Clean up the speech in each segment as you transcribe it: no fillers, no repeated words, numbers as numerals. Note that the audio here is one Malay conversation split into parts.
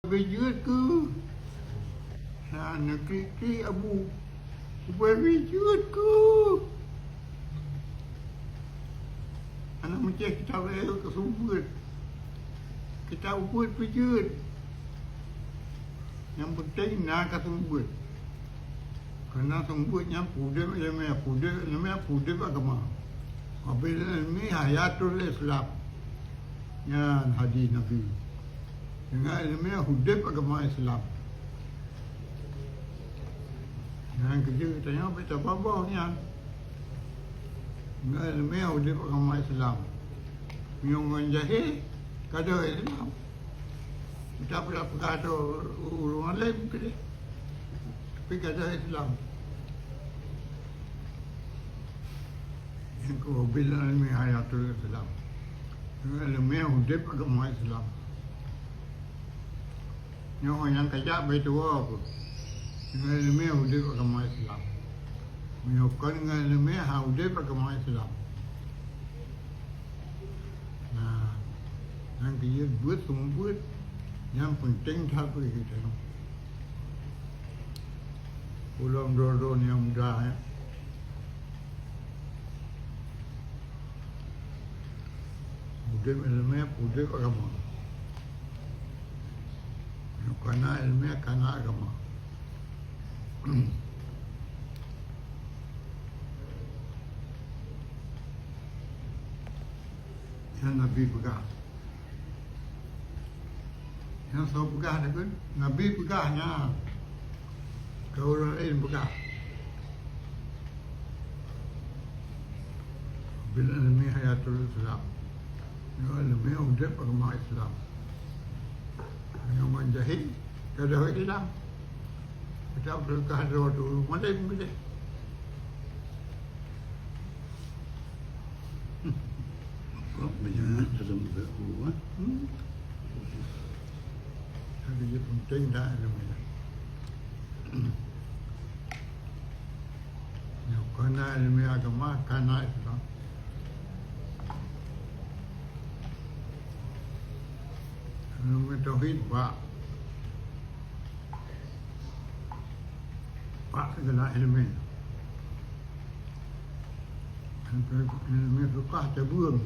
Wujud ke? Negeri abu. Wujud ke? Anak macam kita boleh ke sumber. Kita buat wujud. Yang penting nak ke sumber. Kerana sumbernya pudem pudem agama. Apabila ini hayatul Islam. Ya hadis Nabi. Dengan ilmu hudib agama Islam. Yang kerja kita yang baca babahnya. Dengan ilmu hudib agama Islam. Minum jahil kada Islam. Kita pula ada orang lain mungkin. Tapi kada Islam. Yang kau bila ilmu hayatul Islam. Dengan ilmu hudib agama Islam. Yang kaya bertua aku, dengan ilmu hudib agama Islam, menyokong dengan ilmu hudib agama Islam. Nah, yang dia buat sumber, yang penting apa kita? Pulang dua yang muda ya. Hudib agama. Kerana ilmiah, kerana agama. Yang Nabi pegang. Yang saya pegang tu kan, Nabi pegangnya. Kau orang lain pegang. Bila ilmiah hayatul Islam. Ilmiah hudib agama Islam. Yang menjahit, kada hilang. Kita berkah dulu, mana yang boleh? Kau banyak dalam berkuah. Jadi dia penting dah ilmu. Yang kena ilmu agama, kena Islam. Ilmu tauhid Pak segala ilmu. Ilmu fiqh tabung.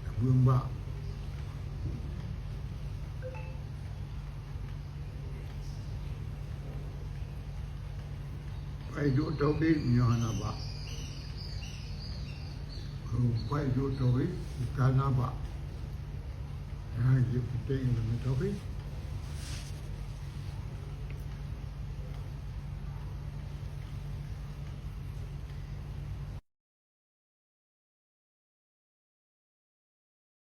Tabung Pak. Hidup tauhid ni hana Pak. Hidup tauhid bukan apa. Yang penting ilmu tauhid.